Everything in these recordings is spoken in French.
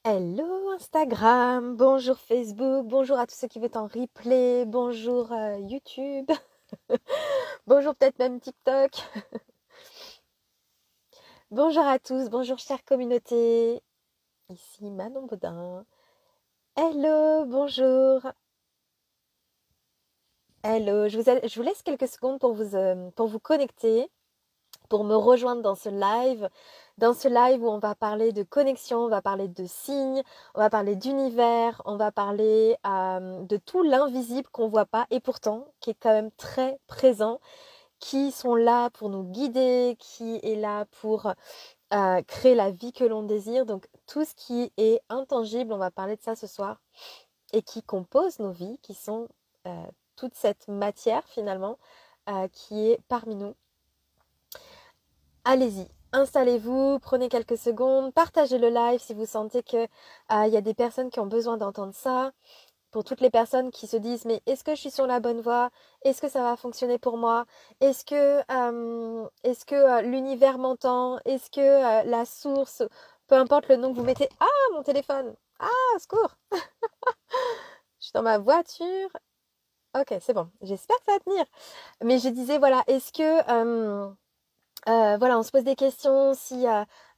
Hello Instagram, bonjour Facebook, bonjour à tous ceux qui veulent en replay, bonjour YouTube, bonjour peut-être même TikTok. Bonjour à tous, bonjour chère communauté. Ici Manon Baudin. Hello, bonjour. Hello, je vous laisse quelques secondes pour vous connecter, pour me rejoindre dans ce live. Dans ce live où on va parler de connexion, on va parler de signes, on va parler d'univers, on va parler de tout l'invisible qu'on ne voit pas et pourtant qui est quand même très présent, qui sont là pour nous guider, qui est là pour créer la vie que l'on désire. Donc tout ce qui est intangible, on va parler de ça ce soir et qui compose nos vies, qui sont toute cette matière finalement qui est parmi nous. Allez-y, installez-vous, prenez quelques secondes, partagez le live si vous sentez que y a des personnes qui ont besoin d'entendre ça. Pour toutes les personnes qui se disent mais est-ce que je suis sur la bonne voie? Est-ce que ça va fonctionner pour moi? Est-ce que l'univers m'entend? Est-ce que la source, peu importe le nom que vous mettez, ah mon téléphone, ah secours, je suis dans ma voiture. Ok, c'est bon, j'espère que ça va tenir. Mais je disais voilà, est-ce que voilà, on se pose des questions si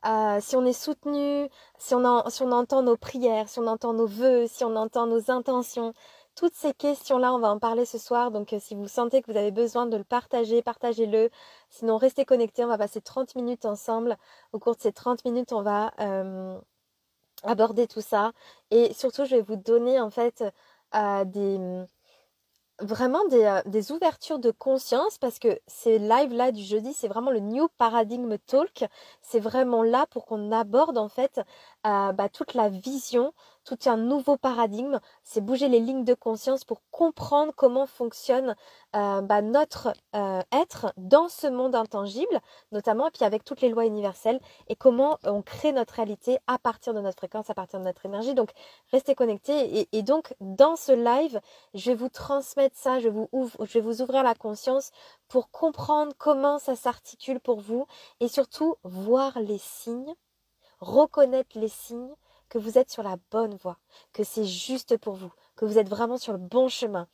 on est soutenu, si on entend nos prières, si on entend nos vœux, si on entend nos intentions. Toutes ces questions-là, on va en parler ce soir. Donc, si vous sentez que vous avez besoin de le partager, partagez-le. Sinon, restez connectés. On va passer 30 minutes ensemble. Au cours de ces 30 minutes, on va aborder tout ça. Et surtout, je vais vous donner en fait des vraiment des ouvertures de conscience parce que ces lives-là du jeudi, c'est vraiment le New Paradigm Talk. C'est vraiment là pour qu'on aborde en fait toute la vision, tout un nouveau paradigme. C'est bouger les lignes de conscience pour comprendre comment fonctionne notre être dans ce monde intangible, notamment, et puis avec toutes les lois universelles et comment on crée notre réalité à partir de notre fréquence, à partir de notre énergie. Donc, restez connectés et donc dans ce live, je vais vous transmettre ça, je vais vous ouvrir la conscience pour comprendre comment ça s'articule pour vous et surtout voir les signes, reconnaître les signes que vous êtes sur la bonne voie, que c'est juste pour vous, que vous êtes vraiment sur le bon chemin,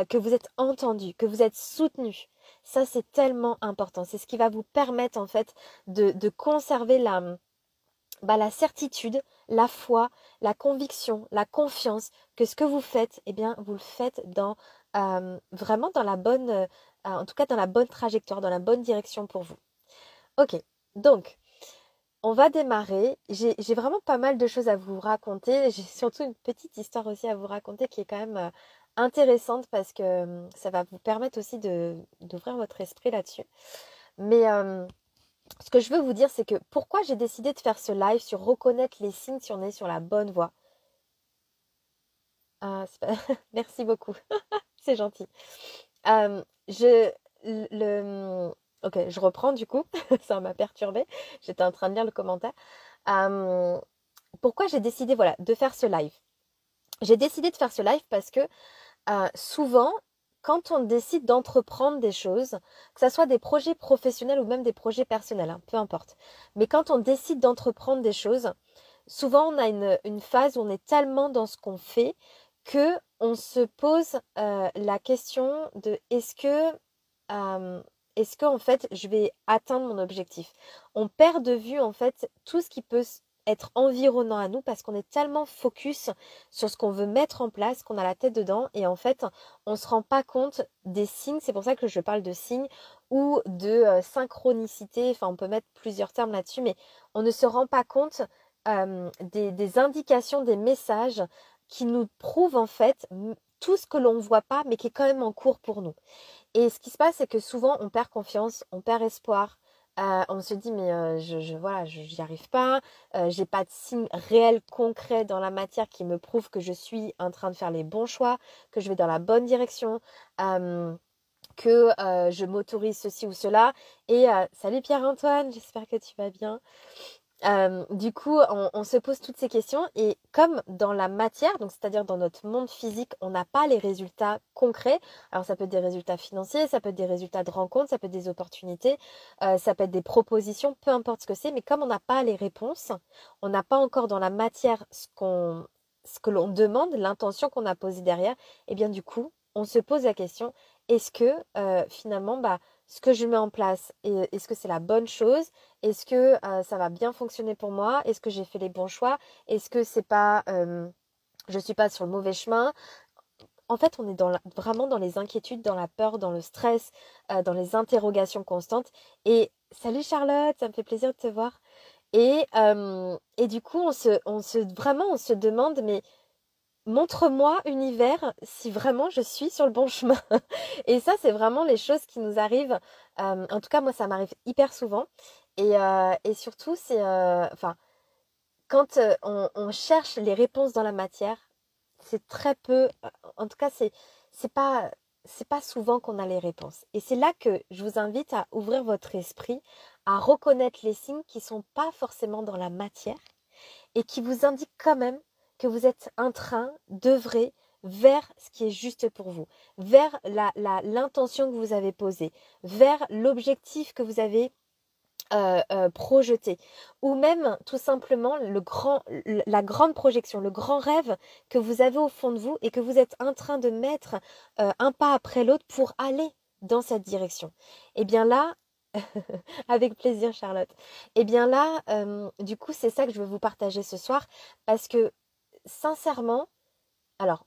que vous êtes entendu, que vous êtes soutenu. Ça, c'est tellement important. C'est ce qui va vous permettre en fait de conserver la certitude, la foi, la conviction, la confiance que ce que vous faites, eh bien, vous le faites vraiment dans la bonne, en tout cas dans la bonne trajectoire, dans la bonne direction pour vous. Ok, donc on va démarrer. J'ai vraiment pas mal de choses à vous raconter. J'ai surtout une petite histoire aussi à vous raconter qui est quand même intéressante parce que ça va vous permettre aussi d'ouvrir votre esprit là-dessus. Mais ce que je veux vous dire, c'est que pourquoi j'ai décidé de faire ce live sur reconnaître les signes si on est sur la bonne voie. Ah, merci beaucoup, c'est gentil. Euh, je, ok, je reprends du coup, ça m'a perturbée. J'étais en train de lire le commentaire. Euh, Pourquoi j'ai décidé voilà, de faire ce live? J'ai décidé de faire ce live parce que souvent, quand on décide d'entreprendre des choses, que ce soit des projets professionnels ou même des projets personnels, hein, peu importe, mais quand on décide d'entreprendre des choses, souvent on a une phase où on est tellement dans ce qu'on fait que on se pose la question de est-ce que en fait je vais atteindre mon objectif. On perd de vue en fait tout ce qui peut être environnant à nous parce qu'on est tellement focus sur ce qu'on veut mettre en place qu'on a la tête dedans et en fait on se rend pas compte des signes. C'est pour ça que je parle de signes ou de synchronicité. Enfin, on peut mettre plusieurs termes là-dessus, mais on ne se rend pas compte des indications, des messages qui nous prouvent en fait tout ce que l'on ne voit pas, mais qui est quand même en cours pour nous. Et ce qui se passe, c'est que souvent, on perd confiance, on perd espoir. On se dit, mais voilà, j'y arrive pas. J'ai pas de signe réel, concret dans la matière qui me prouve que je suis en train de faire les bons choix, que je vais dans la bonne direction, que je m'autorise ceci ou cela. Et salut Pierre-Antoine, j'espère que tu vas bien. Du coup, on se pose toutes ces questions et comme dans la matière, donc c'est-à-dire dans notre monde physique, on n'a pas les résultats concrets. Alors ça peut être des résultats financiers, ça peut être des résultats de rencontres, ça peut être des opportunités, ça peut être des propositions, peu importe ce que c'est. Mais comme on n'a pas les réponses, on n'a pas encore dans la matière ce que l'on demande, l'intention qu'on a posée derrière. Et bien du coup, on se pose la question, est-ce que finalement, ce que je mets en place, est-ce que c'est la bonne chose? Est-ce que ça va bien fonctionner pour moi? Est-ce que j'ai fait les bons choix? Est-ce que c'est pas, je suis pas sur le mauvais chemin? En fait, on est vraiment dans les inquiétudes, dans la peur, dans le stress, dans les interrogations constantes. Et salut Charlotte, ça me fait plaisir de te voir. Et du coup, vraiment, on se demande, mais montre-moi, univers, si vraiment je suis sur le bon chemin. Et ça, c'est vraiment les choses qui nous arrivent. En tout cas, moi, ça m'arrive hyper souvent. Et surtout, enfin, quand on cherche les réponses dans la matière, c'est très peu. En tout cas, c'est pas, c'est pas souvent qu'on a les réponses. Et c'est là que je vous invite à ouvrir votre esprit, à reconnaître les signes qui sont pas forcément dans la matière et qui vous indiquent quand même que vous êtes en train d'œuvrer vers ce qui est juste pour vous, vers l'intention que vous avez posée, vers l'objectif que vous avez projeté, ou même tout simplement la grande projection, le grand rêve que vous avez au fond de vous et que vous êtes en train de mettre un pas après l'autre pour aller dans cette direction. Et bien là, avec plaisir Charlotte, et bien là, du coup, c'est ça que je veux vous partager ce soir, parce que sincèrement, alors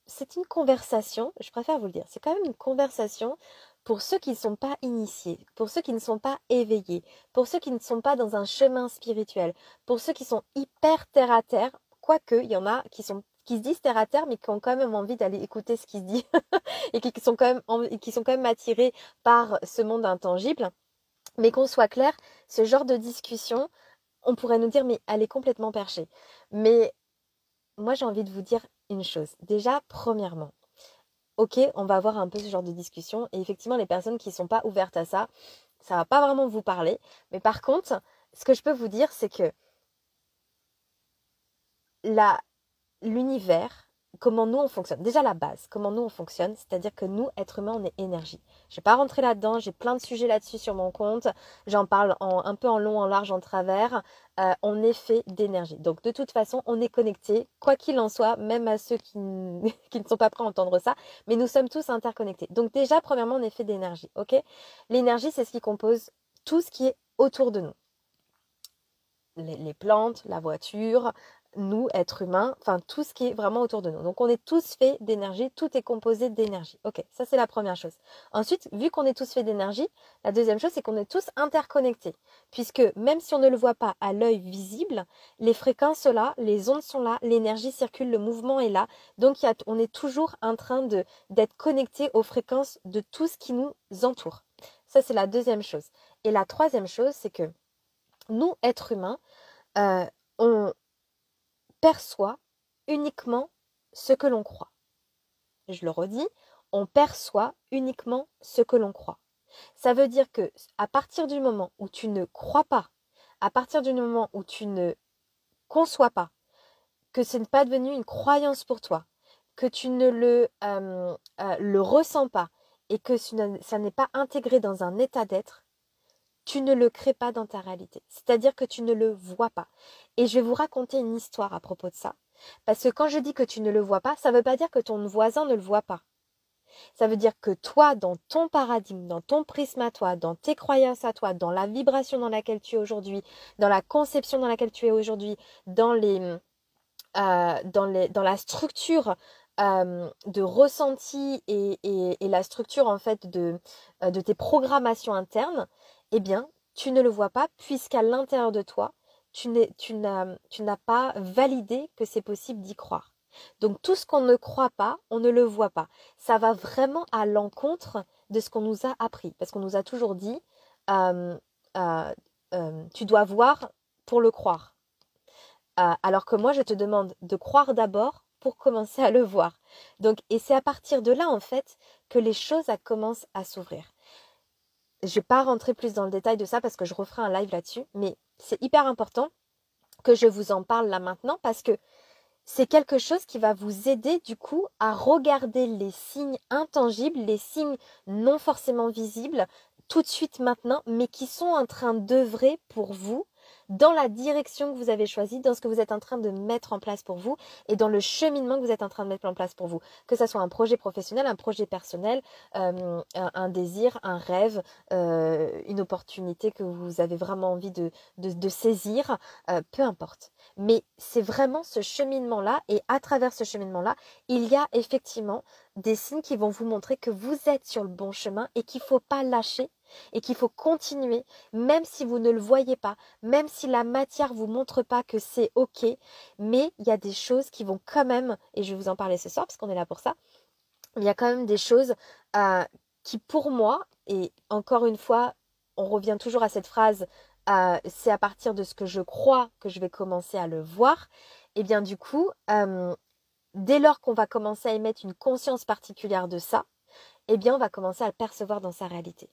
c'est une conversation, je préfère vous le dire, c'est quand même une conversation pour ceux qui ne sont pas initiés, pour ceux qui ne sont pas éveillés, pour ceux qui ne sont pas dans un chemin spirituel, pour ceux qui sont hyper terre à terre, quoique il y en a qui se disent terre à terre mais qui ont quand même envie d'aller écouter ce qui se dit et qui sont quand même attirés par ce monde intangible. Mais qu'on soit clair, ce genre de discussion, on pourrait nous dire mais elle est complètement perchée. Mais moi j'ai envie de vous dire une chose. Déjà, premièrement, ok, on va avoir un peu ce genre de discussion. Et effectivement, les personnes qui ne sont pas ouvertes à ça, ça va pas vraiment vous parler. Mais par contre, ce que je peux vous dire, c'est que la, l'univers, comment nous on fonctionne, déjà la base, comment nous on fonctionne, c'est-à-dire que nous, êtres humains, on est énergie. Je vais pas rentrer là-dedans, j'ai plein de sujets là-dessus sur mon compte, j'en parle un peu en long, en large, en travers. On est fait d'énergie. Donc de toute façon, on est connecté, quoi qu'il en soit, même à ceux qui ne sont pas prêts à entendre ça, mais nous sommes tous interconnectés. Donc déjà, premièrement, on est fait d'énergie, ok? L'énergie, c'est ce qui compose tout ce qui est autour de nous. Les plantes, la voiture, nous, êtres humains, enfin tout ce qui est vraiment autour de nous. Donc on est tous faits d'énergie, tout est composé d'énergie. Ok, ça c'est la première chose. Ensuite, vu qu'on est tous faits d'énergie, la deuxième chose c'est qu'on est tous interconnectés. Puisque même si on ne le voit pas à l'œil visible, les fréquences sont là, les ondes sont là, l'énergie circule, le mouvement est là. Donc on est toujours en train d'être connecté aux fréquences de tout ce qui nous entoure. Ça c'est la deuxième chose. Et la troisième chose c'est que nous, êtres humains, on perçoit uniquement ce que l'on croit. Je le redis, on perçoit uniquement ce que l'on croit. Ça veut dire que à partir du moment où tu ne crois pas, à partir du moment où tu ne conçois pas, que ce n'est pas devenu une croyance pour toi, que tu ne le ressens pas et que ça n'est pas intégré dans un état d'être, tu ne le crées pas dans ta réalité. C'est-à-dire que tu ne le vois pas. Et je vais vous raconter une histoire à propos de ça. Parce que quand je dis que tu ne le vois pas, ça ne veut pas dire que ton voisin ne le voit pas. Ça veut dire que toi, dans ton paradigme, dans ton prisme à toi, dans tes croyances à toi, dans la vibration dans laquelle tu es aujourd'hui, dans la conception dans laquelle tu es aujourd'hui, dans la structure de ressenti et la structure en fait de tes programmations internes, eh bien, tu ne le vois pas puisqu'à l'intérieur de toi, tu n'as pas validé que c'est possible d'y croire. Donc tout ce qu'on ne croit pas, on ne le voit pas. Ça va vraiment à l'encontre de ce qu'on nous a appris. Parce qu'on nous a toujours dit, euh, euh, tu dois voir pour le croire. Alors que moi, je te demande de croire d'abord pour commencer à le voir. Donc, et c'est à partir de là, en fait, que les choses commencent à s'ouvrir. je vais pas rentrer plus dans le détail de ça parce que je referai un live là-dessus, mais c'est hyper important que je vous en parle là maintenant parce que c'est quelque chose qui va vous aider du coup à regarder les signes intangibles, les signes non forcément visibles tout de suite maintenant, mais qui sont en train d'œuvrer pour vous dans la direction que vous avez choisie, dans ce que vous êtes en train de mettre en place pour vous et dans le cheminement que vous êtes en train de mettre en place pour vous. Que ça soit un projet professionnel, un projet personnel, un désir, un rêve, une opportunité que vous avez vraiment envie de saisir, peu importe. Mais c'est vraiment ce cheminement-là et à travers ce cheminement-là, il y a effectivement des signes qui vont vous montrer que vous êtes sur le bon chemin et qu'il ne faut pas lâcher et qu'il faut continuer, même si vous ne le voyez pas, même si la matière vous montre pas que c'est ok, mais il y a des choses qui vont quand même, et je vais vous en parler ce soir parce qu'on est là pour ça, il y a quand même des choses qui pour moi, et encore une fois, on revient toujours à cette phrase, c'est à partir de ce que je crois que je vais commencer à le voir, et bien du coup, dès lors qu'on va commencer à émettre une conscience particulière de ça, eh bien on va commencer à le percevoir dans sa réalité.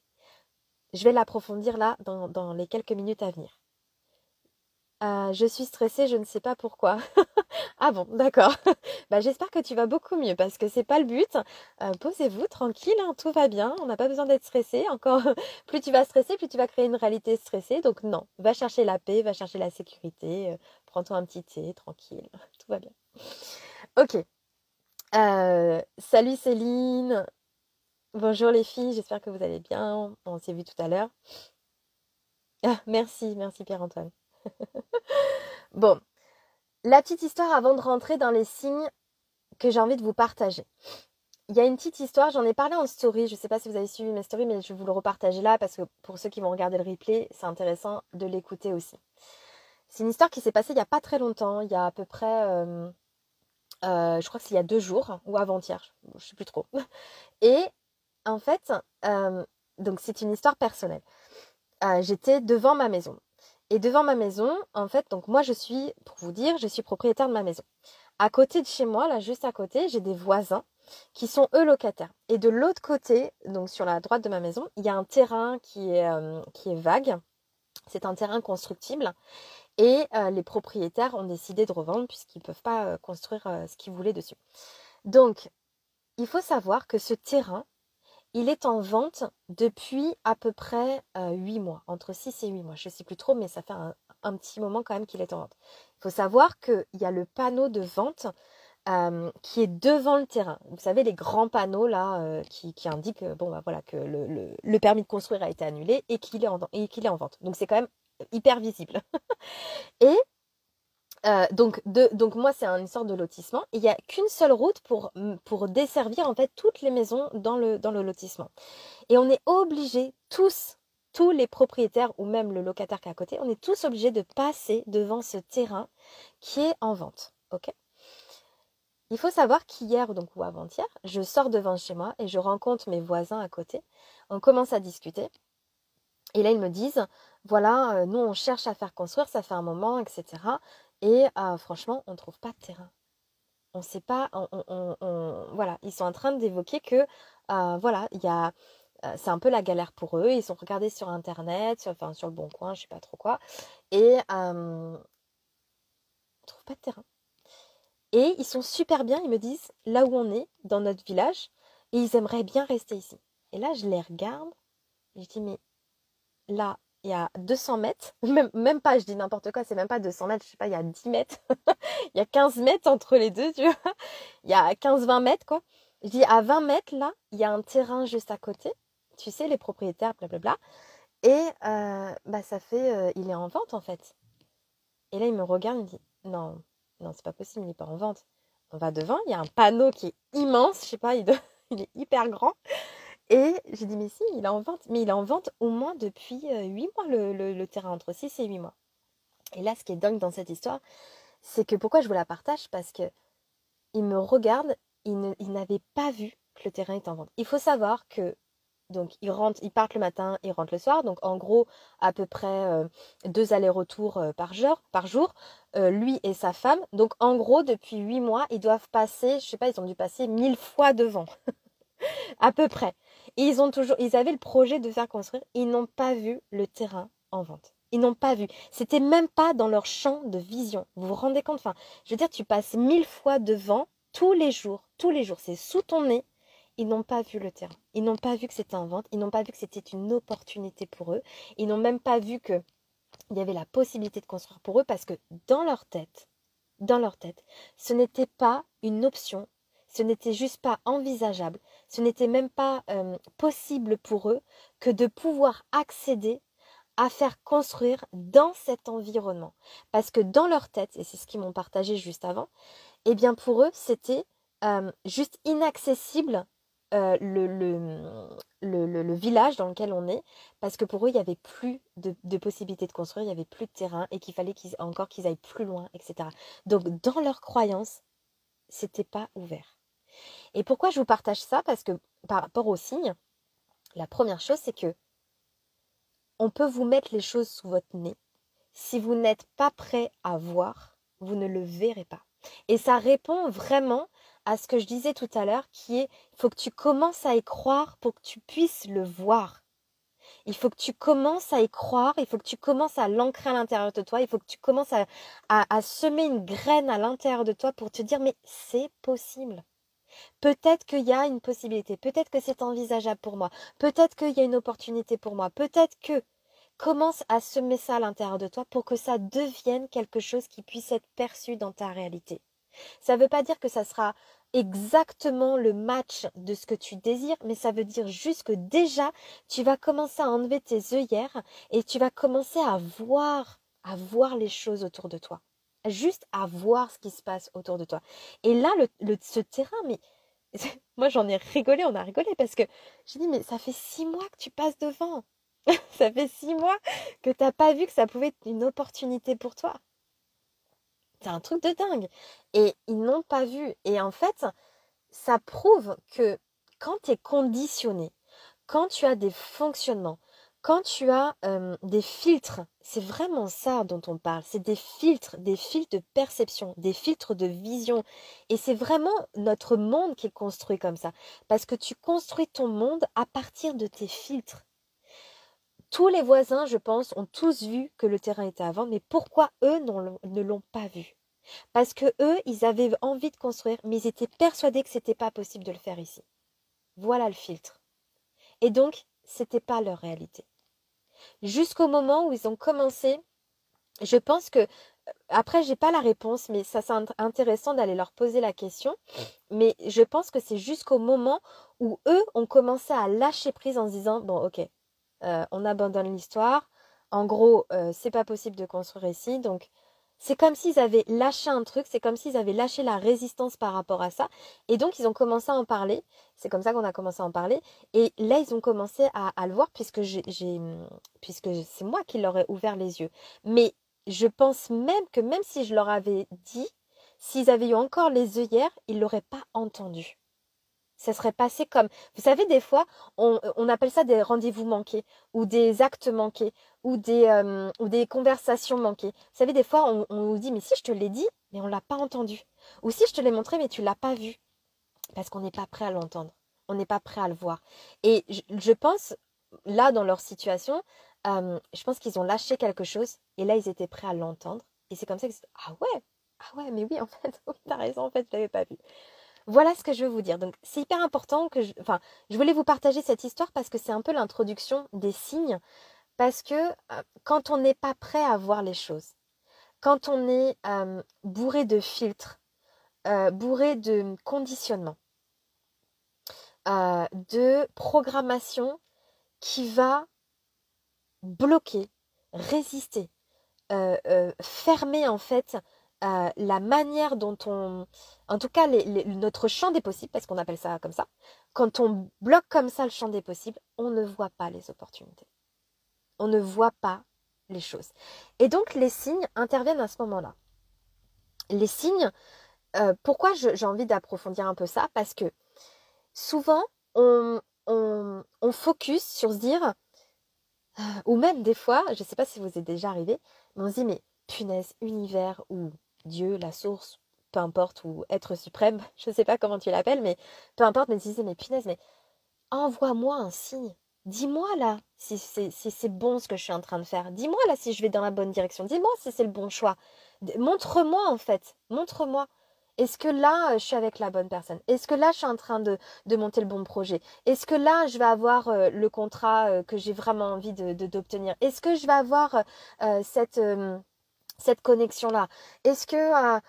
Je vais l'approfondir là dans les quelques minutes à venir. Je suis stressée, je ne sais pas pourquoi. Ah bon, d'accord. Bah, j'espère que tu vas beaucoup mieux parce que c'est pas le but. Posez-vous tranquille, hein, tout va bien. On n'a pas besoin d'être stressé. Encore, plus tu vas stresser, plus tu vas créer une réalité stressée. Donc non, va chercher la paix, va chercher la sécurité. Prends-toi un petit thé, tranquille. Tout va bien. Ok. Salut Céline. Bonjour les filles, j'espère que vous allez bien. On s'est vu tout à l'heure. Ah, merci Pierre-Antoine. Bon, la petite histoire avant de rentrer dans les signes que j'ai envie de vous partager. Il y a une petite histoire, j'en ai parlé en story, je ne sais pas si vous avez suivi mes stories, mais je vais vous le repartager là parce que pour ceux qui vont regarder le replay, c'est intéressant de l'écouter aussi. C'est une histoire qui s'est passée il n'y a pas très longtemps, il y a à peu près, je crois que c'est il y a 2 jours ou avant-hier, je ne sais plus trop. Et en fait, donc c'est une histoire personnelle. J'étais devant ma maison. Et devant ma maison, en fait, donc moi je suis, pour vous dire, je suis propriétaire de ma maison. À côté de chez moi, là juste à côté, j'ai des voisins qui sont eux locataires. Et de l'autre côté, donc sur la droite de ma maison, il y a un terrain qui est vague. C'est un terrain constructible. Et les propriétaires ont décidé de revendre puisqu'ils ne peuvent pas construire ce qu'ils voulaient dessus. Donc, il faut savoir que ce terrain, il est en vente depuis à peu près 8 mois, entre 6 et 8 mois. Je ne sais plus trop, mais ça fait un petit moment quand même qu'il est en vente. Il faut savoir qu'il y a le panneau de vente qui est devant le terrain. Vous savez, les grands panneaux là qui indiquent bon, bah, voilà, que le permis de construire a été annulé et qu'il est en vente. Donc c'est quand même hyper visible. Et donc moi, c'est une sorte de lotissement. Il n'y a qu'une seule route pour desservir en fait toutes les maisons dans le lotissement. Et on est obligés tous les propriétaires ou même le locataire qui est à côté, on est tous obligés de passer devant ce terrain qui est en vente. Ok ? Il faut savoir qu'hier donc, ou avant-hier, je sors devant chez moi et je rencontre mes voisins à côté. On commence à discuter. Et là, ils me disent, voilà, nous, on cherche à faire construire, ça fait un moment, etc. Et franchement, on ne trouve pas de terrain. On ne sait pas, voilà, ils sont en train d'évoquer que, voilà, c'est un peu la galère pour eux. Ils sont regardés sur Internet, sur le Bon Coin, je ne sais pas trop quoi. Et on ne trouve pas de terrain. Et ils sont super bien, ils me disent, là où on est, dans notre village, et ils aimeraient bien rester ici. Et là, je les regarde, et je dis, mais là, il y a 200 mètres, même pas, je dis n'importe quoi, c'est même pas 200 mètres, je sais pas, il y a 10 mètres, il y a 15 mètres entre les deux, tu vois, il y a 15-20 mètres, quoi. Je dis, à 20 mètres, là, il y a un terrain juste à côté, tu sais, les propriétaires, blablabla, et bah, ça fait, il est en vente, en fait. Et là, il me regarde, il me dit, non, non, c'est pas possible, il n'est pas en vente. On va devant, il y a un panneau qui est immense, je sais pas, il est hyper grand. Et j'ai dit, mais si, il est en vente. Mais il est en vente au moins depuis 8 mois, le terrain, entre 6 et 8 mois. Et là, ce qui est dingue dans cette histoire, c'est que pourquoi je vous la partage? Parce que il me regarde, il n'avait pas vu que le terrain était en vente. Il faut savoir que donc ils partent le matin, ils rentrent le soir. Donc en gros, à peu près 2 allers-retours par jour, lui et sa femme. Donc en gros, depuis 8 mois, ils doivent passer, je sais pas, ils ont dû passer 1000 fois devant, à peu près. Ils avaient le projet de faire construire. Ils n'ont pas vu le terrain en vente. Ils n'ont pas vu. C'était même pas dans leur champ de vision. Vous vous rendez compte? Enfin, je veux dire, tu passes 1000 fois devant tous les jours. Tous les jours. C'est sous ton nez. Ils n'ont pas vu le terrain. Ils n'ont pas vu que c'était en vente. Ils n'ont pas vu que c'était une opportunité pour eux. Ils n'ont même pas vu que il y avait la possibilité de construire pour eux parce que dans leur tête, ce n'était pas une option, ce n'était juste pas envisageable, ce n'était même pas possible pour eux que de pouvoir accéder à faire construire dans cet environnement. Parce que dans leur tête, et c'est ce qu'ils m'ont partagé juste avant, eh bien pour eux, c'était juste inaccessible le village dans lequel on est, parce que pour eux, il n'y avait plus de possibilité de construire, il n'y avait plus de terrain et qu'il fallait qu'ils aillent plus loin, etc. Donc, dans leur croyance, c'était pas ouvert. Et pourquoi je vous partage ça? Parce que par rapport aux signes, la première chose, c'est que on peut vous mettre les choses sous votre nez. Si vous n'êtes pas prêt à voir, vous ne le verrez pas. Et ça répond vraiment à ce que je disais tout à l'heure, qui est, il faut que tu commences à y croire pour que tu puisses le voir. Il faut que tu commences à y croire, il faut que tu commences à l'ancrer à l'intérieur de toi, il faut que tu commences à semer une graine à l'intérieur de toi pour te dire, mais c'est possible. Peut-être qu'il y a une possibilité, peut-être que c'est envisageable pour moi, peut-être qu'il y a une opportunité pour moi, peut-être que commence à semer ça à l'intérieur de toi pour que ça devienne quelque chose qui puisse être perçu dans ta réalité. Ça ne veut pas dire que ça sera exactement le match de ce que tu désires, mais ça veut dire juste que déjà, tu vas commencer à enlever tes œillères et tu vas commencer à voir les choses autour de toi. Juste à voir ce qui se passe autour de toi. Et là, ce terrain, mais moi j'en ai rigolé, on a rigolé parce que j'ai dit, mais ça fait 6 mois que tu passes devant. Ça fait 6 mois que tu n'as pas vu que ça pouvait être une opportunité pour toi. C'est un truc de dingue. Et ils n'ont pas vu. Et en fait, ça prouve que quand tu es conditionné, quand tu as des fonctionnements, quand tu as des filtres, c'est vraiment ça dont on parle. C'est des filtres de perception, des filtres de vision. Et c'est vraiment notre monde qui est construit comme ça. Parce que tu construis ton monde à partir de tes filtres. Tous les voisins, je pense, ont tous vu que le terrain était à vendre, mais pourquoi eux ne l'ont pas vu? Parce que eux, ils avaient envie de construire, mais ils étaient persuadés que c'était pas possible de le faire ici. Voilà le filtre. Et donc, c'était pas leur réalité. Jusqu'au moment où ils ont commencé, je pense que, après, j'ai pas la réponse, mais ça c'est intéressant d'aller leur poser la question. Mais je pense que c'est jusqu'au moment où eux ont commencé à lâcher prise en se disant, bon, ok, on abandonne l'histoire. En gros, c'est pas possible de construire ici. Donc, c'est comme s'ils avaient lâché un truc, c'est comme s'ils avaient lâché la résistance par rapport à ça. Et donc, ils ont commencé à en parler. C'est comme ça qu'on a commencé à en parler. Et là, ils ont commencé à le voir puisque c'est moi qui leur ai ouvert les yeux. Mais je pense même que même si je leur avais dit, s'ils avaient eu encore les œillères, ils l'auraient pas entendu. Ça serait passé comme... Vous savez, des fois, on appelle ça des rendez-vous manqués, ou des actes manqués, ou des conversations manquées. Vous savez, des fois, on nous dit, mais si je te l'ai dit, mais on ne l'a pas entendu. Ou si je te l'ai montré, mais tu ne l'as pas vu. Parce qu'on n'est pas prêt à l'entendre. On n'est pas prêt à le voir. Et je pense, là, dans leur situation, je pense qu'ils ont lâché quelque chose, et là, ils étaient prêts à l'entendre. Et c'est comme ça que c'est, ah ouais, mais oui, en fait, oui, t'as raison, en fait, je l'avais pas vu. Voilà ce que je veux vous dire. Donc, c'est hyper important je voulais vous partager cette histoire parce que c'est un peu l'introduction des signes. Parce que quand on n'est pas prêt à voir les choses, quand on est bourré de filtres, bourré de conditionnement, de programmation qui va bloquer, résister, fermer en fait la manière dont en tout cas notre champ des possibles, parce qu'on appelle ça comme ça, quand on bloque comme ça le champ des possibles, on ne voit pas les opportunités. On ne voit pas les choses. Et donc les signes interviennent à ce moment-là. Les signes, pourquoi j'ai envie d'approfondir un peu ça? Parce que souvent, on focus sur se dire, ou même des fois, je ne sais pas si vous êtes déjà arrivé, mais on se dit, mais punaise, univers ou Dieu, la source, peu importe, ou être suprême, je ne sais pas comment tu l'appelles, mais peu importe, mais tu disais, mais punaise, mais envoie-moi un signe. Dis-moi là si c'est bon ce que je suis en train de faire. Dis-moi là si je vais dans la bonne direction. Dis-moi si c'est le bon choix. Montre-moi en fait. Montre-moi. Est-ce que là, je suis avec la bonne personne? Est-ce que là, je suis en train de monter le bon projet? Est-ce que là, je vais avoir le contrat que j'ai vraiment envie d'obtenir? Est-ce que je vais avoir cette connexion-là? Est-ce que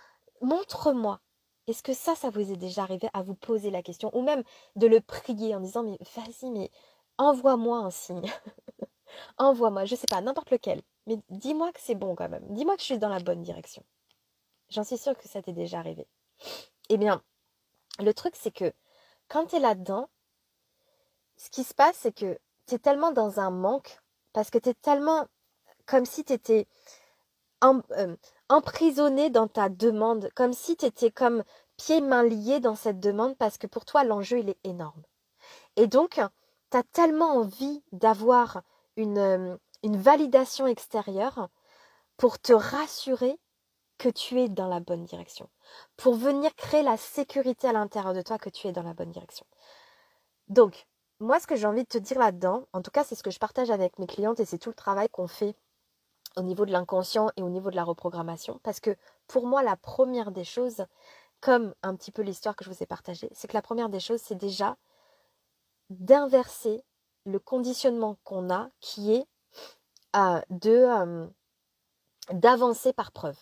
montre-moi. Est-ce que ça vous est déjà arrivé à vous poser la question ou même de le prier en disant mais vas-y, mais envoie-moi un signe. Envoie-moi, je sais pas, n'importe lequel. Mais dis-moi que c'est bon quand même. Dis-moi que je suis dans la bonne direction. J'en suis sûre que ça t'est déjà arrivé. Eh bien, le truc c'est que quand tu es là-dedans, ce qui se passe c'est que tu es tellement dans un manque parce que tu es tellement comme si tu étais emprisonné dans ta demande, comme si tu étais comme pieds-mains liés dans cette demande parce que pour toi, l'enjeu, il est énorme. Et donc, tu as tellement envie d'avoir une validation extérieure pour te rassurer que tu es dans la bonne direction, pour venir créer la sécurité à l'intérieur de toi que tu es dans la bonne direction. Donc, moi, ce que j'ai envie de te dire là-dedans, en tout cas, c'est ce que je partage avec mes clientes et c'est tout le travail qu'on fait au niveau de l'inconscient et au niveau de la reprogrammation. Parce que pour moi, la première des choses, comme un petit peu l'histoire que je vous ai partagée, c'est que la première des choses, c'est déjà d'inverser le conditionnement qu'on a qui est d'avancer par preuve.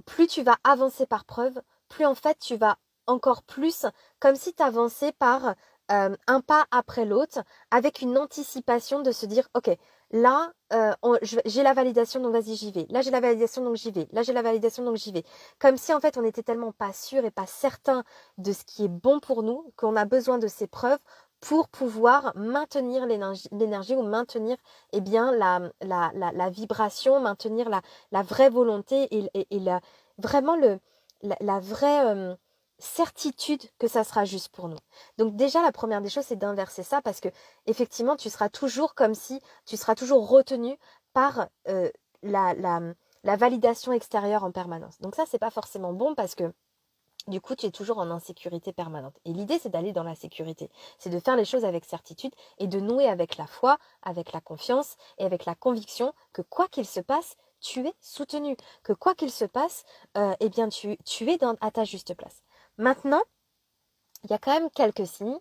Plus tu vas avancer par preuve, plus en fait tu vas encore plus, comme si tu avançais par un pas après l'autre, avec une anticipation de se dire, ok, là, j'ai la validation, donc vas-y, j'y vais. Là, j'ai la validation, donc j'y vais. Là, j'ai la validation, donc j'y vais. Comme si, en fait, on était tellement pas sûr et pas certain de ce qui est bon pour nous, qu'on a besoin de ces preuves pour pouvoir maintenir l'énergie ou maintenir eh bien, la vibration, maintenir la vraie volonté et vraiment la vraie certitude que ça sera juste pour nous. Donc déjà, la première des choses, c'est d'inverser ça parce que effectivement, tu seras toujours comme si tu seras toujours retenu par la validation extérieure en permanence. Donc ça, c'est pas forcément bon parce que du coup, tu es toujours en insécurité permanente. Et l'idée, c'est d'aller dans la sécurité. C'est de faire les choses avec certitude et de nouer avec la foi, avec la confiance et avec la conviction que quoi qu'il se passe, tu es soutenu. Que quoi qu'il se passe, eh bien, tu es à ta juste place. Maintenant, il y a quand même quelques signes,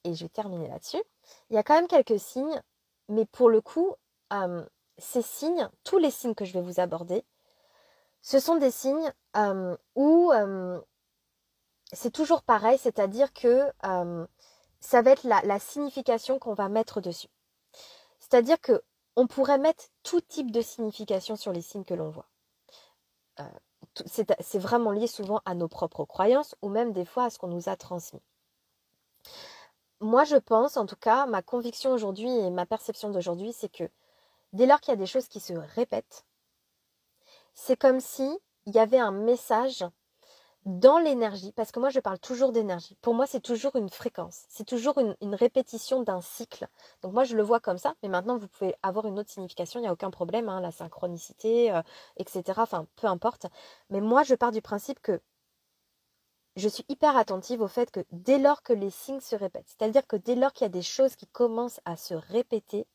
et je vais terminer là-dessus. Il y a quand même quelques signes, mais pour le coup, ces signes, tous les signes que je vais vous aborder, ce sont des signes où c'est toujours pareil, c'est-à-dire que ça va être la signification qu'on va mettre dessus. C'est-à-dire que on pourrait mettre tout type de signification sur les signes que l'on voit. C'est vraiment lié souvent à nos propres croyances ou même des fois à ce qu'on nous a transmis. Moi, je pense, en tout cas, ma conviction aujourd'hui et ma perception d'aujourd'hui, c'est que dès lors qu'il y a des choses qui se répètent, c'est comme si il y avait un message dans l'énergie, parce que moi je parle toujours d'énergie. Pour moi, c'est toujours une fréquence, c'est toujours une répétition d'un cycle. Donc moi je le vois comme ça, mais maintenant vous pouvez avoir une autre signification, il n'y a aucun problème, hein, la synchronicité, etc. Enfin, peu importe. Mais moi je pars du principe que je suis hyper attentive au fait que dès lors que les signes se répètent, c'est-à-dire que dès lors qu'il y a des choses qui commencent à se répéter,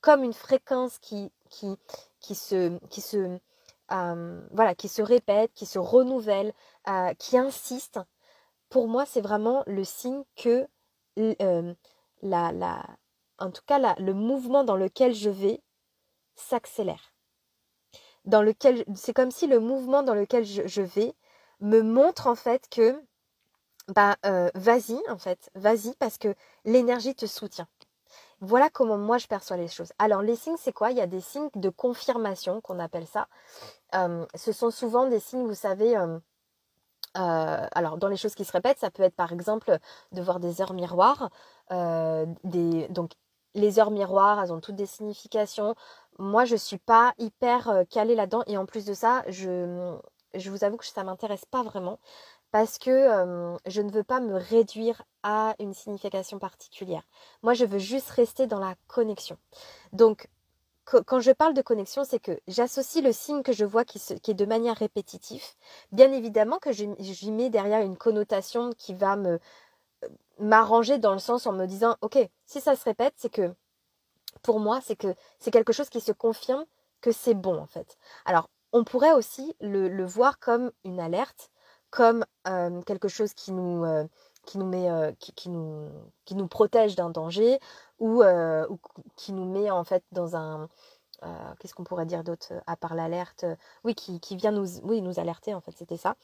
comme une fréquence qui se répète, qui se renouvelle, qui insiste, pour moi, c'est vraiment le signe que euh, la, la, en tout cas, le mouvement dans lequel je vais s'accélère. C'est comme si le mouvement dans lequel je vais me montre en fait que vas-y en fait, vas-y parce que l'énergie te soutient. Voilà comment moi je perçois les choses. Alors les signes, c'est quoi? Il y a des signes de confirmation qu'on appelle ça. Ce sont souvent des signes, vous savez, alors dans les choses qui se répètent, ça peut être par exemple de voir des heures miroirs. Donc les heures miroirs, elles ont toutes des significations. Moi, je suis pas hyper calée là-dedans. Et en plus de ça, je vous avoue que ça m'intéresse pas vraiment parce que je ne veux pas me réduire à une signification particulière. Moi, je veux juste rester dans la connexion. Donc, quand je parle de connexion, c'est que j'associe le signe que je vois qui est de manière répétitive. Bien évidemment que j'y mets derrière une connotation qui va m'arranger dans le sens en me disant, ok, si ça se répète, c'est que pour moi, c'est que c'est quelque chose qui se confirme que c'est bon en fait. Alors, on pourrait aussi le voir comme une alerte, comme quelque chose qui nous met, qui nous protège d'un danger ou qui nous met en fait dans un, qu'est-ce qu'on pourrait dire d'autre à part l'alerte? Oui, qui vient nous alerter en fait, c'était ça.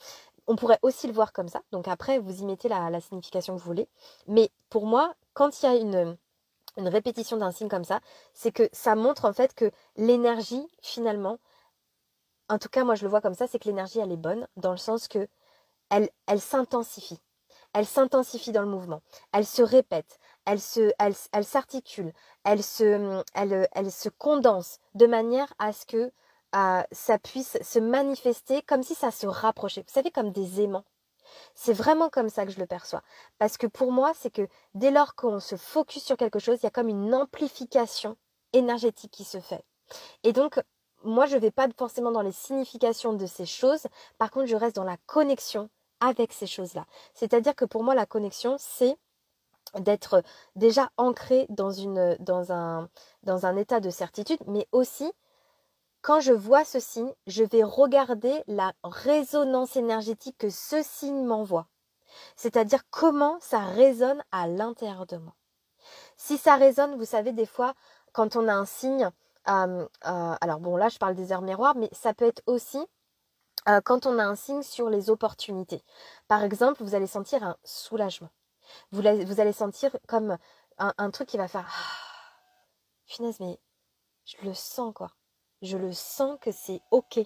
On pourrait aussi le voir comme ça. Donc après, vous y mettez la signification que vous voulez. Mais pour moi, quand il y a une répétition d'un signe comme ça, c'est que ça montre en fait que l'énergie, finalement, en tout cas moi je le vois comme ça, c'est que l'énergie elle est bonne, dans le sens que elle s'intensifie. Elle s'intensifie dans le mouvement. Elle se répète. Elle s'articule. Elle se condense de manière à ce que ça puisse se manifester comme si ça se rapprochait. Vous savez, comme des aimants. C'est vraiment comme ça que je le perçois. Parce que pour moi, c'est que dès lors qu'on se focus sur quelque chose, il y a comme une amplification énergétique qui se fait. Et donc, moi, je ne vais pas forcément dans les significations de ces choses. Par contre, je reste dans la connexion avec ces choses-là. C'est-à-dire que pour moi, la connexion, c'est d'être déjà ancré dans un état de certitude, mais aussi quand je vois ce signe, je vais regarder la résonance énergétique que ce signe m'envoie. C'est-à-dire comment ça résonne à l'intérieur de moi. Si ça résonne, vous savez, des fois, quand on a un signe, alors bon, là, je parle des heures miroirs, mais ça peut être aussi quand on a un signe sur les opportunités. Par exemple, vous allez sentir un soulagement. Vous allez sentir comme un truc qui va faire finesse, mais je le sens quoi. Je le sens que c'est ok.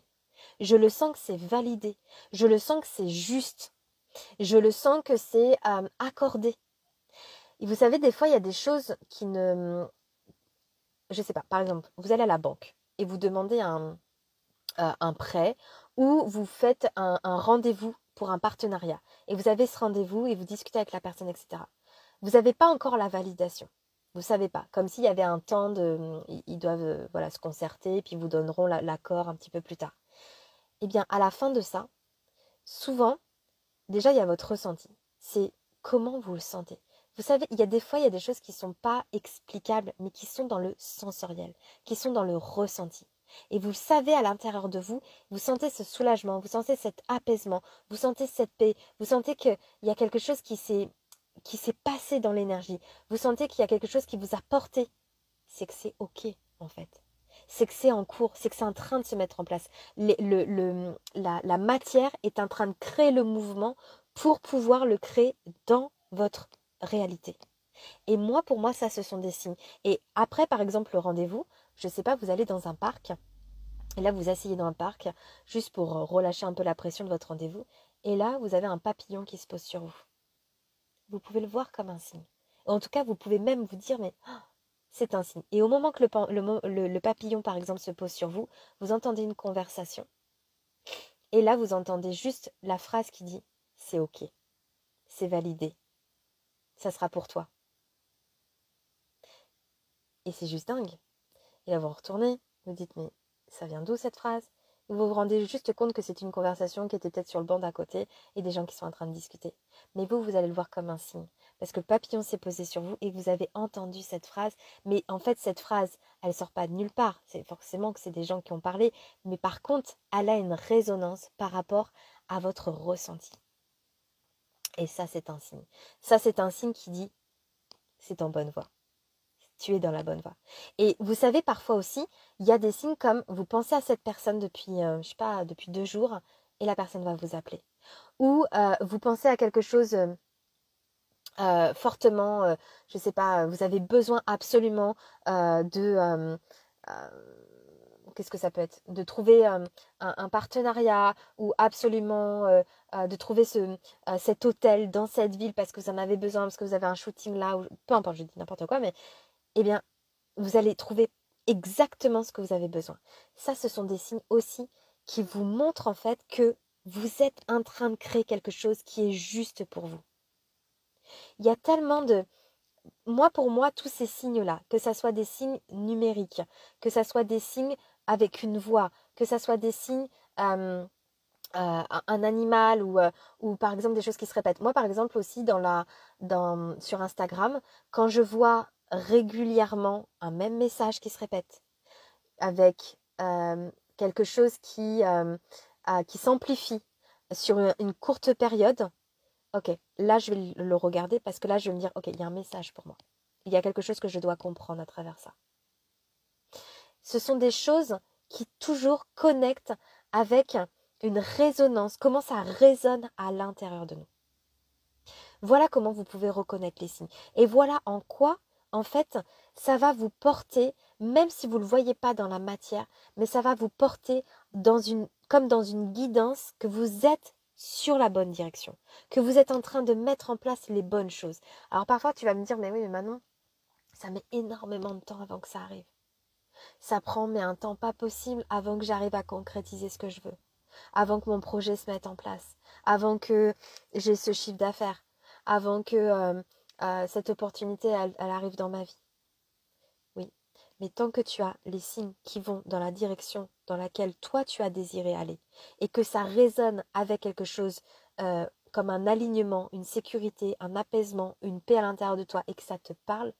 Je le sens que c'est validé. Je le sens que c'est juste. Je le sens que c'est accordé. Et vous savez, des fois, il y a des choses qui ne... Je sais pas, par exemple, vous allez à la banque et vous demandez un prêt ou vous faites un rendez-vous pour un partenariat. Et vous avez ce rendez-vous et vous discutez avec la personne, etc. Vous n'avez pas encore la validation. Vous ne savez pas. Comme s'il y avait un temps de... Ils doivent voilà, se concerter et puis ils vous donneront l'accord un petit peu plus tard. Eh bien, à la fin de ça, souvent, déjà, il y a votre ressenti. C'est comment vous le sentez. Vous savez, il y a des fois, il y a des choses qui ne sont pas explicables, mais qui sont dans le sensoriel, qui sont dans le ressenti. Et vous le savez à l'intérieur de vous, vous sentez ce soulagement, vous sentez cet apaisement, vous sentez cette paix, vous sentez qu'il y a quelque chose qui s'est passé dans l'énergie. Vous sentez qu'il y a quelque chose qui vous a porté. C'est que c'est ok, en fait. C'est que c'est en cours, c'est que c'est en train de se mettre en place. La matière est en train de créer le mouvement pour pouvoir le créer dans votre réalité. Et moi, pour moi, ça, ce sont des signes. Et après, par exemple, le rendez-vous, je ne sais pas, vous allez dans un parc, et là, vous asseyez dans un parc, juste pour relâcher un peu la pression de votre rendez-vous, et là, vous avez un papillon qui se pose sur vous. Vous pouvez le voir comme un signe. En tout cas, vous pouvez même vous dire, mais c'est un signe. Et au moment que le papillon, par exemple, se pose sur vous, vous entendez une conversation. Et là, vous entendez juste la phrase qui dit, c'est ok, c'est validé, ça sera pour toi. Et c'est juste dingue. Et là, vous retournez, vous dites, mais ça vient d'où cette phrase? Et vous vous rendez juste compte que c'est une conversation qui était peut-être sur le banc d'à côté et des gens qui sont en train de discuter. Mais vous allez le voir comme un signe. Parce que le papillon s'est posé sur vous et que vous avez entendu cette phrase. Mais en fait, cette phrase, elle ne sort pas de nulle part. C'est forcément que c'est des gens qui ont parlé. Mais par contre, elle a une résonance par rapport à votre ressenti. Et ça, c'est un signe. Ça, c'est un signe qui dit, c'est en bonne voie. Tu es dans la bonne voie. Et vous savez, parfois aussi, il y a des signes comme vous pensez à cette personne depuis, je sais pas, depuis 2 jours et la personne va vous appeler. Ou vous pensez à quelque chose fortement, je sais pas, vous avez besoin absolument qu'est-ce que ça peut être? De trouver un partenariat ou absolument de trouver cet hôtel dans cette ville parce que vous en avez besoin, parce que vous avez un shooting là, ou peu importe, je dis n'importe quoi, mais eh bien, vous allez trouver exactement ce que vous avez besoin. Ça, ce sont des signes aussi qui vous montrent en fait que vous êtes en train de créer quelque chose qui est juste pour vous. Il y a tellement de... Moi, pour moi, tous ces signes-là, que ça soit des signes numériques, que ça soit des signes avec une voix, que ça soit des signes un animal ou par exemple des choses qui se répètent. Moi, par exemple, aussi sur Instagram, quand je vois régulièrement un même message qui se répète avec quelque chose qui s'amplifie sur une courte période, ok, là, je vais le regarder parce que là, je vais me dire, ok, il y a un message pour moi. Il y a quelque chose que je dois comprendre à travers ça. Ce sont des choses qui toujours connectent avec une résonance, comment ça résonne à l'intérieur de nous. Voilà comment vous pouvez reconnaître les signes. Et voilà en quoi, en fait, ça va vous porter, même si vous ne le voyez pas dans la matière, mais ça va vous porter comme dans une guidance que vous êtes sur la bonne direction, que vous êtes en train de mettre en place les bonnes choses. Alors parfois, tu vas me dire, mais oui, mais Manon, ça met énormément de temps avant que ça arrive. Ça prend mais un temps pas possible avant que j'arrive à concrétiser ce que je veux, avant que mon projet se mette en place, avant que j'ai ce chiffre d'affaires, avant que cette opportunité elle arrive dans ma vie. Oui, mais tant que tu as les signes qui vont dans la direction dans laquelle toi tu as désiré aller et que ça résonne avec quelque chose comme un alignement, une sécurité, un apaisement, une paix à l'intérieur de toi et que ça te parle,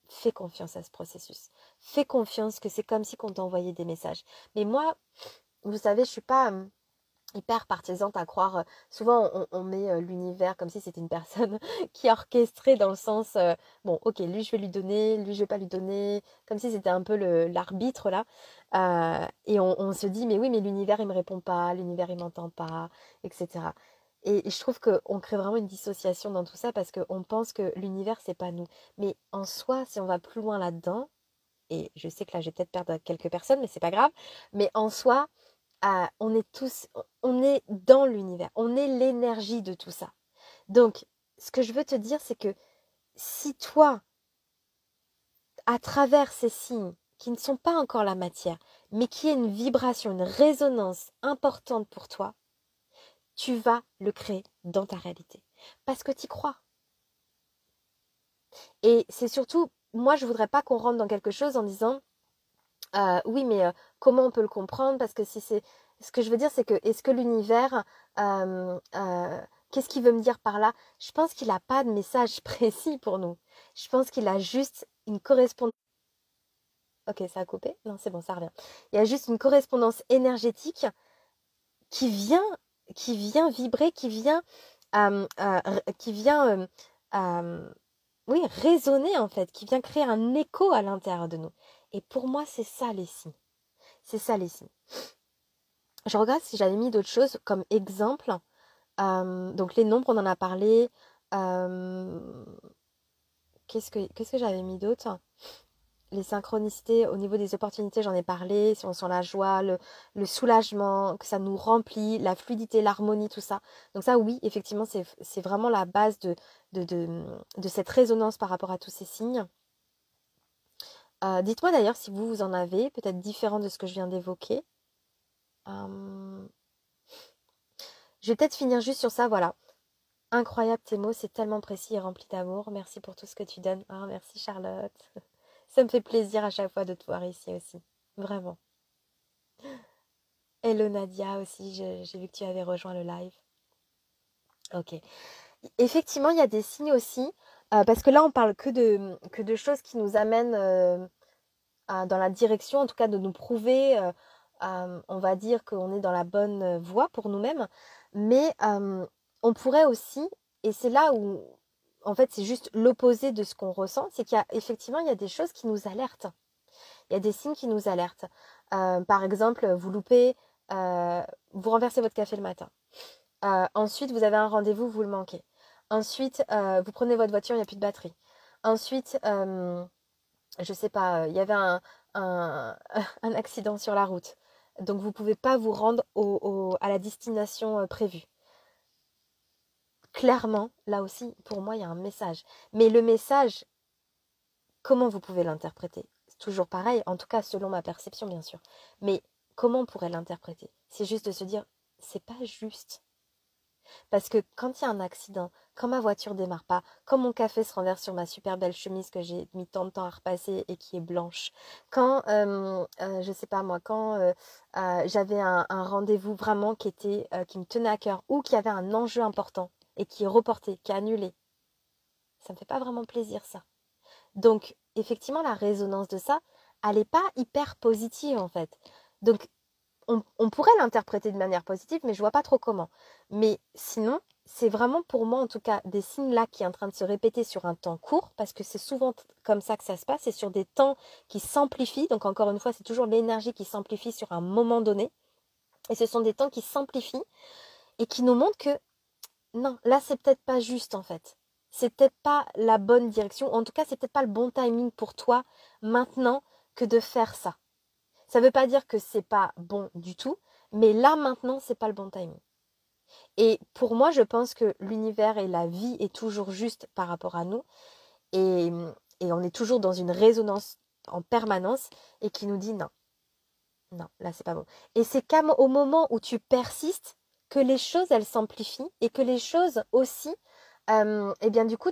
fais confiance à ce processus. Fais confiance que c'est comme si on t'envoyait des messages. Mais moi, vous savez, je suis pas hyper partisante à croire. Souvent, on met l'univers comme si c'était une personne qui est orchestrée dans le sens, bon, ok, lui je vais lui donner, lui je vais pas lui donner, comme si c'était un peu l'arbitre là. Et on se dit, mais oui, mais l'univers il me répond pas, l'univers il m'entend pas, etc. Et je trouve qu'on crée vraiment une dissociation dans tout ça parce qu'on pense que l'univers c'est pas nous. Mais en soi, si on va plus loin là-dedans, et je sais que là, je vais peut-être perdre quelques personnes, mais c'est pas grave. Mais en soi, on est tous, on est dans l'univers, on est l'énergie de tout ça. Donc, ce que je veux te dire, c'est que si toi, à travers ces signes qui ne sont pas encore la matière, mais qui est une vibration, une résonance importante pour toi, tu vas le créer dans ta réalité. Parce que tu y crois. Et c'est surtout, moi, je voudrais pas qu'on rentre dans quelque chose en disant, oui, mais comment on peut le comprendre? Parce que si c'est... Ce que je veux dire, c'est que est-ce que l'univers... qu'est-ce qu'il veut me dire par là? Je pense qu'il n'a pas de message précis pour nous. Je pense qu'il a juste une correspondance... Ok, ça a coupé? Non, c'est bon, ça revient. Il y a juste une correspondance énergétique qui vient, qui vient vibrer, qui vient oui, résonner en fait, qui vient créer un écho à l'intérieur de nous. Et pour moi, c'est ça les signes. C'est ça les signes. Je regarde si j'avais mis d'autres choses comme exemple. Donc les nombres, on en a parlé. Euh, qu'est-ce que j'avais mis d'autre? Les synchronicités au niveau des opportunités, j'en ai parlé. Si on sent la joie, le soulagement, que ça nous remplit, la fluidité, l'harmonie, tout ça. Donc ça, oui, effectivement, c'est vraiment la base de cette résonance par rapport à tous ces signes. Dites-moi d'ailleurs si vous en avez, peut-être différent de ce que je viens d'évoquer. Euh, Je vais peut-être finir juste sur ça, voilà. Incroyable tes mots, c'est tellement précis et rempli d'amour. Merci pour tout ce que tu donnes. Ah, merci Charlotte. Ça me fait plaisir à chaque fois de te voir ici aussi. Vraiment. Hello Nadia aussi, j'ai vu que tu avais rejoint le live. Ok. Effectivement, il y a des signes aussi, parce que là, on parle que de choses qui nous amènent dans la direction, en tout cas de nous prouver, on va dire qu'on est dans la bonne voie pour nous-mêmes. Mais on pourrait aussi, et c'est là où, en fait, c'est juste l'opposé de ce qu'on ressent, c'est qu'effectivement, il y a des choses qui nous alertent. Il y a des signes qui nous alertent. Par exemple, vous loupez, euh, vous renversez votre café le matin. Ensuite, vous avez un rendez-vous, vous le manquez. Ensuite, vous prenez votre voiture, il n'y a plus de batterie. Ensuite, je sais pas, il y avait un, un accident sur la route. Donc, vous ne pouvez pas vous rendre à la destination prévue. Clairement, là aussi, pour moi, il y a un message. Mais le message, comment vous pouvez l'interpréter? C'est toujours pareil, en tout cas selon ma perception, bien sûr. Mais comment on pourrait l'interpréter? C'est juste de se dire, c'est pas juste. Parce que quand il y a un accident, quand ma voiture démarre pas, quand mon café se renverse sur ma super belle chemise que j'ai mis tant de temps à repasser et qui est blanche, quand, je sais pas moi, quand j'avais un rendez-vous vraiment qui me tenait à cœur ou qui avait un enjeu important et qui est reporté, qui est annulé, ça me fait pas vraiment plaisir ça. Donc, effectivement, la résonance de ça, elle n'est pas hyper positive en fait. Donc, on pourrait l'interpréter de manière positive, mais je vois pas trop comment. Mais sinon, c'est vraiment pour moi en tout cas des signes là qui est en train de se répéter sur un temps court, parce que c'est souvent comme ça que ça se passe, c'est sur des temps qui s'amplifient. Donc encore une fois, c'est toujours l'énergie qui s'amplifie sur un moment donné. Et ce sont des temps qui s'amplifient et qui nous montrent que non, là c'est peut-être pas juste en fait. C'est peut-être pas la bonne direction. En tout cas, c'est peut-être pas le bon timing pour toi maintenant que de faire ça. Ça ne veut pas dire que c'est pas bon du tout, mais là maintenant, c'est pas le bon timing. Et pour moi, je pense que l'univers et la vie est toujours juste par rapport à nous, et, et on est toujours dans une résonance en permanence et qui nous dit non, non, là c'est pas bon. Et c'est qu'au moment où tu persistes que les choses elles s'amplifient et que les choses aussi, eh bien du coup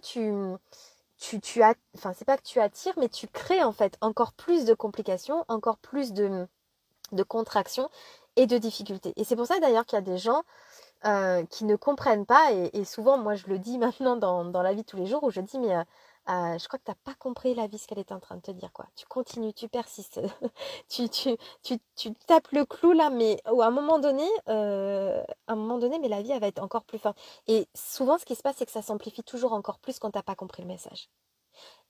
enfin c'est pas que tu attires, mais tu crées en fait encore plus de complications, encore plus de contraction et de difficultés. Et c'est pour ça d'ailleurs qu'il y a des gens qui ne comprennent pas, et souvent moi je le dis maintenant dans la vie de tous les jours, où je dis mais je crois que tu n'as pas compris la vie, ce qu'elle est en train de te dire, quoi. Tu continues, tu persistes, tu tapes le clou là, mais à un moment donné, mais la vie elle va être encore plus forte. Et souvent ce qui se passe, c'est que ça s'amplifie toujours encore plus quand tu n'as pas compris le message.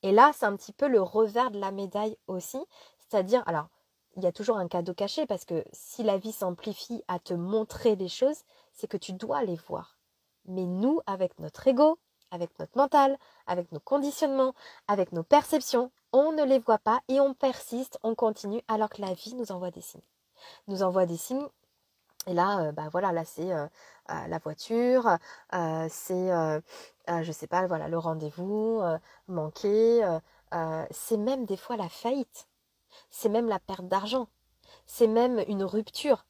Et là, c'est un petit peu le revers de la médaille aussi. C'est-à-dire, alors, il y a toujours un cadeau caché parce que si la vie s'amplifie à te montrer des choses, c'est que tu dois les voir. Mais nous, avec notre ego, avec notre mental, avec nos conditionnements, avec nos perceptions, on ne les voit pas et on persiste, on continue, alors que la vie nous envoie des signes. Nous envoie des signes. Et là, bah voilà, là c'est la voiture, c'est, je sais pas, voilà, le rendez-vous manqué, c'est même des fois la faillite, c'est même la perte d'argent, c'est même une rupture.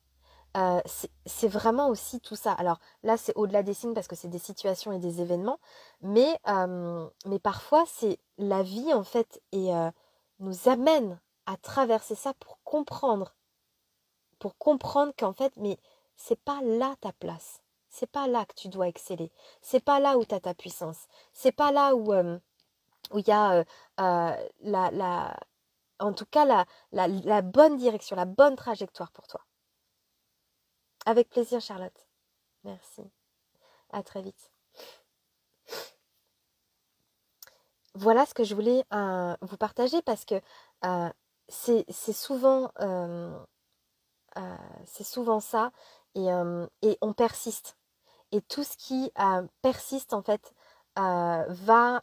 C'est vraiment aussi tout ça. Alors là, c'est au-delà des signes parce que c'est des situations et des événements, mais parfois c'est la vie en fait et nous amène à traverser ça pour comprendre qu'en fait, mais c'est pas là ta place. C'est pas là que tu dois exceller. C'est pas là où tu as ta puissance. C'est pas là où il y a en tout cas la bonne direction, la bonne trajectoire pour toi. Avec plaisir, Charlotte. Merci. À très vite. Voilà ce que je voulais vous partager parce que euh, c'est souvent c'est souvent ça et on persiste. Et tout ce qui persiste en fait va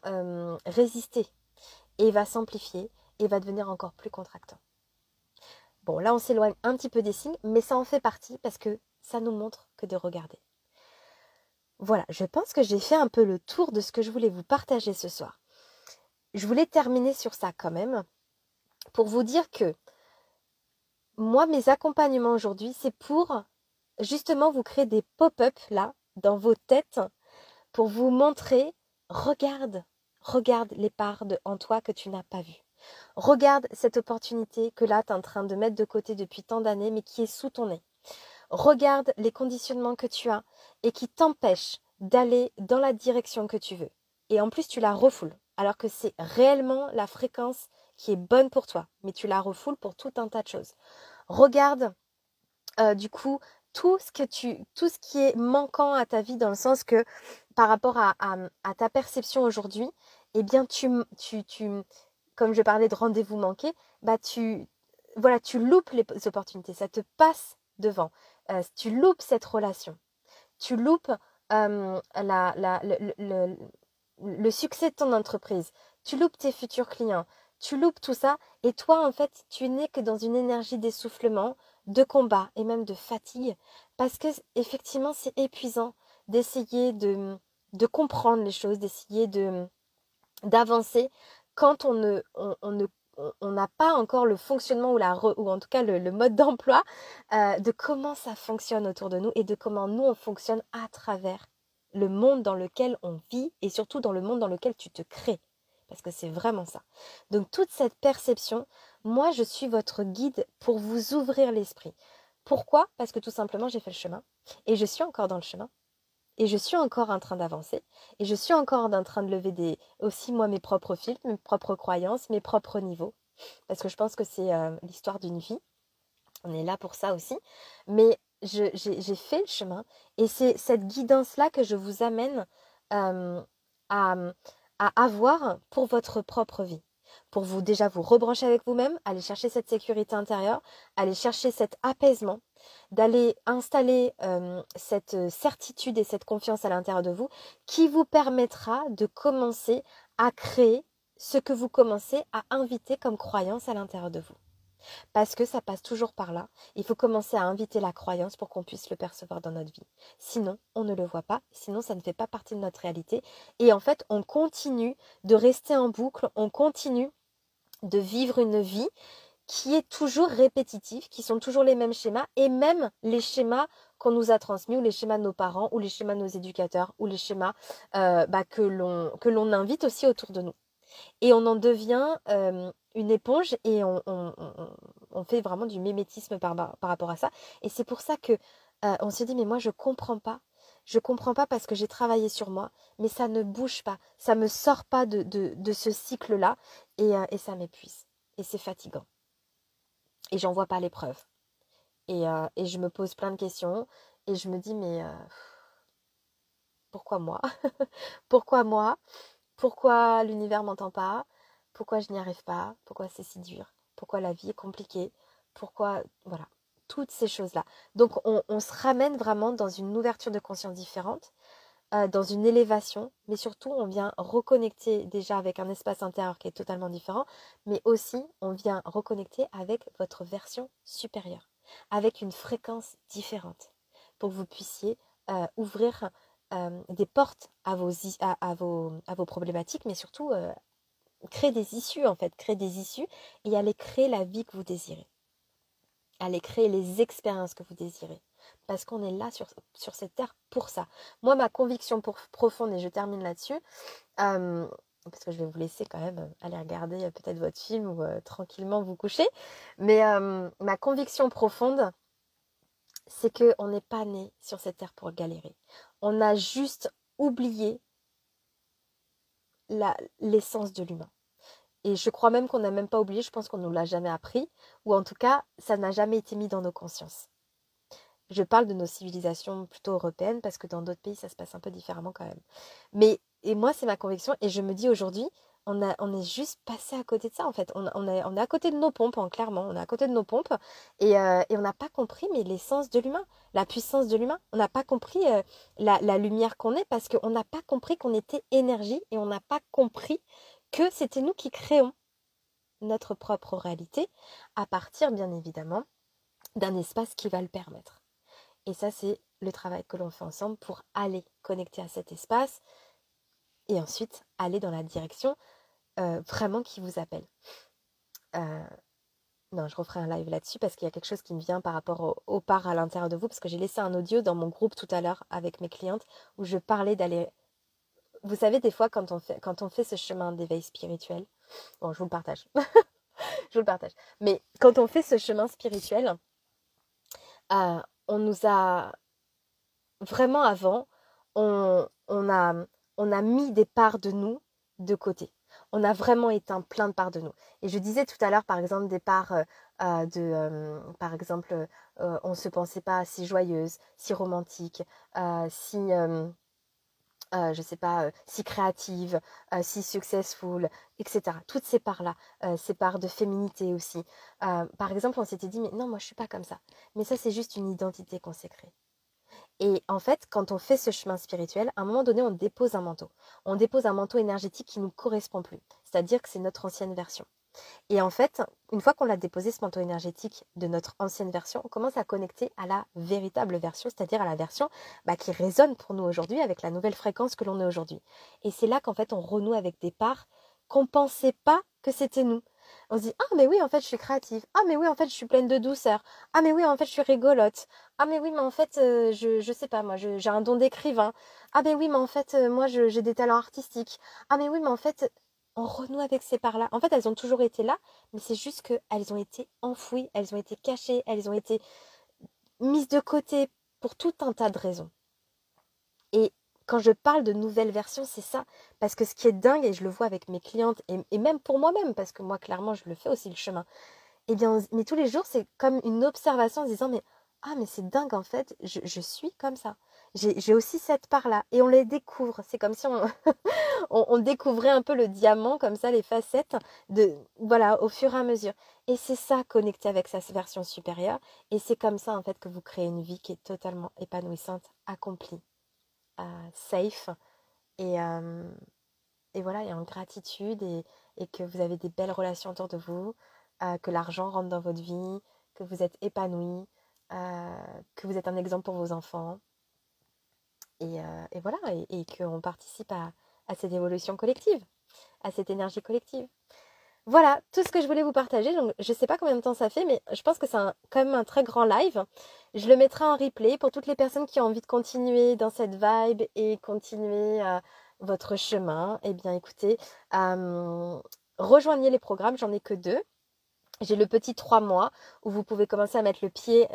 résister et va s'amplifier et va devenir encore plus contractant. Bon, là on s'éloigne un petit peu des signes, mais ça en fait partie parce que ça nous montre que de regarder. Voilà, je pense que j'ai fait un peu le tour de ce que je voulais vous partager ce soir. Je voulais terminer sur ça quand même pour vous dire que moi, mes accompagnements aujourd'hui, c'est pour justement vous créer des pop-up là dans vos têtes pour vous montrer, regarde, regarde les parts en toi que tu n'as pas vues. Regarde cette opportunité que là tu es en train de mettre de côté depuis tant d'années mais qui est sous ton nez. Regarde les conditionnements que tu as et qui t'empêchent d'aller dans la direction que tu veux. Et en plus tu la refoules alors que c'est réellement la fréquence qui est bonne pour toi, mais tu la refoules pour tout un tas de choses. Regarde du coup tout ce qui est manquant à ta vie dans le sens que par rapport à ta perception aujourd'hui, eh bien comme je parlais de rendez-vous manqué, bah tu loupes les opportunités, ça te passe devant. Tu loupes cette relation, tu loupes le succès de ton entreprise, tu loupes tes futurs clients, tu loupes tout ça et toi en fait tu n'es que dans une énergie d'essoufflement, de combat et même de fatigue parce que effectivement c'est épuisant d'essayer de comprendre les choses, d'essayer d'avancer quand on n'a pas encore le fonctionnement ou en tout cas le mode d'emploi de comment ça fonctionne autour de nous et de comment nous on fonctionne à travers le monde dans lequel on vit et surtout dans le monde dans lequel tu te crées. Parce que c'est vraiment ça. Donc toute cette perception, moi je suis votre guide pour vous ouvrir l'esprit. Pourquoi? Parce que tout simplement j'ai fait le chemin et je suis encore dans le chemin. Et je suis encore en train d'avancer. Et je suis encore en train de lever aussi moi mes propres filtres, mes propres croyances, mes propres niveaux. Parce que je pense que c'est l'histoire d'une vie. On est là pour ça aussi. Mais j'ai fait le chemin. Et c'est cette guidance-là que je vous amène euh, à, à avoir pour votre propre vie. Pour vous déjà vous rebrancher avec vous-même, aller chercher cette sécurité intérieure, aller chercher cet apaisement, d'aller installer cette certitude et cette confiance à l'intérieur de vous qui vous permettra de commencer à créer ce que vous commencez à inviter comme croyance à l'intérieur de vous. Parce que ça passe toujours par là. Il faut commencer à inviter la croyance pour qu'on puisse le percevoir dans notre vie. Sinon, on ne le voit pas. Sinon, ça ne fait pas partie de notre réalité. Et en fait, on continue de rester en boucle. On continue de vivre une vie qui est toujours répétitive, qui sont toujours les mêmes schémas, et même les schémas qu'on nous a transmis, ou les schémas de nos parents, ou les schémas de nos éducateurs, ou les schémas que l'on invite aussi autour de nous. Et on en devient une éponge et on fait vraiment du mimétisme par rapport à ça. Et c'est pour ça que on se dit, mais moi je comprends pas. Je comprends pas parce que j'ai travaillé sur moi, mais ça ne bouge pas. Ça me sort pas de ce cycle-là et ça m'épuise. Et c'est fatigant. Et j'en vois pas les preuves. Et je me pose plein de questions et je me dis, mais pourquoi moi? Pourquoi moi? Pourquoi l'univers m'entend pas? Pourquoi je n'y arrive pas? Pourquoi c'est si dur? Pourquoi la vie est compliquée? Pourquoi, voilà, toutes ces choses-là. Donc on se ramène vraiment dans une ouverture de conscience différente, dans une élévation, mais surtout on vient reconnecter déjà avec un espace intérieur qui est totalement différent, mais aussi on vient reconnecter avec votre version supérieure, avec une fréquence différente, pour que vous puissiez ouvrir des portes à vos problématiques, mais surtout créer des issues en fait, créer des issues et aller créer la vie que vous désirez, aller créer les expériences que vous désirez. Parce qu'on est là sur cette terre pour ça. Moi, ma conviction profonde, et je termine là-dessus, parce que je vais vous laisser quand même aller regarder peut-être votre film ou tranquillement vous coucher, mais ma conviction profonde, c'est qu'on n'est pas né sur cette terre pour galérer. On a juste oublié l'essence de l'humain. Et je crois même qu'on n'a même pas oublié, je pense qu'on ne nous l'a jamais appris, ou en tout cas, ça n'a jamais été mis dans nos consciences. Je parle de nos civilisations plutôt européennes, parce que dans d'autres pays, ça se passe un peu différemment quand même. Et moi, c'est ma conviction, et je me dis aujourd'hui, on est juste passé à côté de ça, en fait. On est à côté de nos pompes, hein, clairement. On est à côté de nos pompes, et on n'a pas compris, mais l'essence de l'humain, la puissance de l'humain. On n'a pas compris la lumière qu'on est, parce qu'on n'a pas compris qu'on était énergie, et on n'a pas compris que c'était nous qui créons notre propre réalité, à partir, bien évidemment, d'un espace qui va le permettre. Et ça, c'est le travail que l'on fait ensemble pour aller connecter à cet espace et ensuite aller dans la direction vraiment qui vous appelle. Non, je referai un live là-dessus parce qu'il y a quelque chose qui me vient par rapport aux parts à l'intérieur de vous, parce que j'ai laissé un audio dans mon groupe tout à l'heure avec mes clientes où je parlais d'aller... Vous savez, des fois, quand on fait ce chemin d'éveil spirituel, bon, je vous le partage, je vous le partage, mais quand on fait ce chemin spirituel, on nous a... Vraiment avant, on a mis des parts de nous de côté. On a vraiment éteint plein de parts de nous. Et je disais tout à l'heure, par exemple, des parts par exemple, on ne se pensait pas si joyeuse, si romantique, si, je sais pas, si créative, si successful, etc. Toutes ces parts-là, ces parts de féminité aussi. Par exemple, on s'était dit, mais non, moi je suis pas comme ça. Mais ça, c'est juste une identité qu'on s'est créée. Et en fait, quand on fait ce chemin spirituel, à un moment donné, on dépose un manteau. On dépose un manteau énergétique qui ne nous correspond plus. C'est-à-dire que c'est notre ancienne version. Et en fait, une fois qu'on a déposé ce manteau énergétique de notre ancienne version, on commence à connecter à la véritable version, c'est-à-dire à la version qui résonne pour nous aujourd'hui avec la nouvelle fréquence que l'on est aujourd'hui. Et c'est là qu'en fait, on renoue avec des parts qu'on ne pensait pas que c'était nous. On se dit, ah mais oui, en fait, je suis créative. Ah mais oui, en fait, je suis pleine de douceur. Ah mais oui, en fait, je suis rigolote. Ah mais oui, mais en fait, je sais pas, moi, j'ai un don d'écrivain. Ah mais oui, mais en fait, moi, j'ai des talents artistiques. Ah mais oui, mais en fait, on renoue avec ces parts-là. En fait, elles ont toujours été là, mais c'est juste qu'elles ont été enfouies, elles ont été cachées, elles ont été mises de côté pour tout un tas de raisons. Et quand je parle de nouvelle version, c'est ça. Parce que ce qui est dingue, et je le vois avec mes clientes, et même pour moi-même, parce que moi, clairement, je le fais aussi le chemin, eh bien, mais tous les jours, c'est comme une observation en se disant, mais ah, mais c'est dingue, en fait, je suis comme ça. J'ai aussi cette part-là. Et on les découvre. C'est comme si on découvrait un peu le diamant, comme ça, les facettes, voilà, au fur et à mesure. Et c'est ça, connecté avec sa version supérieure. Et c'est comme ça, en fait, que vous créez une vie qui est totalement épanouissante, accomplie, safe et, euh, et voilà, et en gratitude et que vous avez des belles relations autour de vous, que l'argent rentre dans votre vie, que vous êtes épanoui, que vous êtes un exemple pour vos enfants et voilà, et qu'on participe à cette évolution collective, à cette énergie collective. Voilà, tout ce que je voulais vous partager. Donc, je ne sais pas combien de temps ça fait, mais je pense que c'est quand même un très grand live. Je le mettrai en replay pour toutes les personnes qui ont envie de continuer dans cette vibe et continuer votre chemin. Eh bien, écoutez, rejoignez les programmes, j'en ai que 2. J'ai le petit 3 mois où vous pouvez commencer à mettre le pied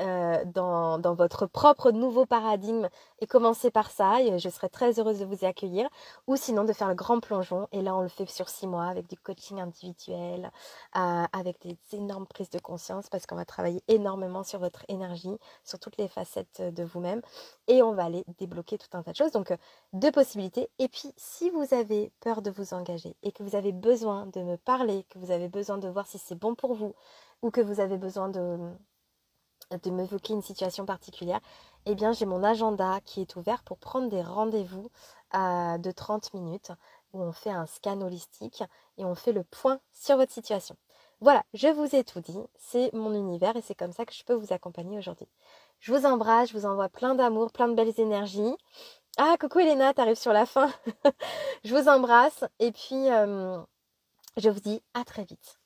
dans votre propre nouveau paradigme et commencer par ça. Et je serai très heureuse de vous y accueillir. Ou sinon de faire le grand plongeon. Et là, on le fait sur 6 mois avec du coaching individuel, avec des énormes prises de conscience parce qu'on va travailler énormément sur votre énergie, sur toutes les facettes de vous-même. Et on va aller débloquer tout un tas de choses. Donc, 2 possibilités. Et puis, si vous avez peur de vous engager et que vous avez besoin de me parler, que vous avez besoin de voir si c'est bon pour vous, ou que vous avez besoin de m'évoquer une situation particulière, eh bien j'ai mon agenda qui est ouvert pour prendre des rendez-vous de 30 minutes où on fait un scan holistique et on fait le point sur votre situation. Voilà, je vous ai tout dit, c'est mon univers et c'est comme ça que je peux vous accompagner aujourd'hui. Je vous embrasse, je vous envoie plein d'amour, plein de belles énergies. Ah, coucou Elena, t'arrives sur la fin. Je vous embrasse et puis je vous dis à très vite.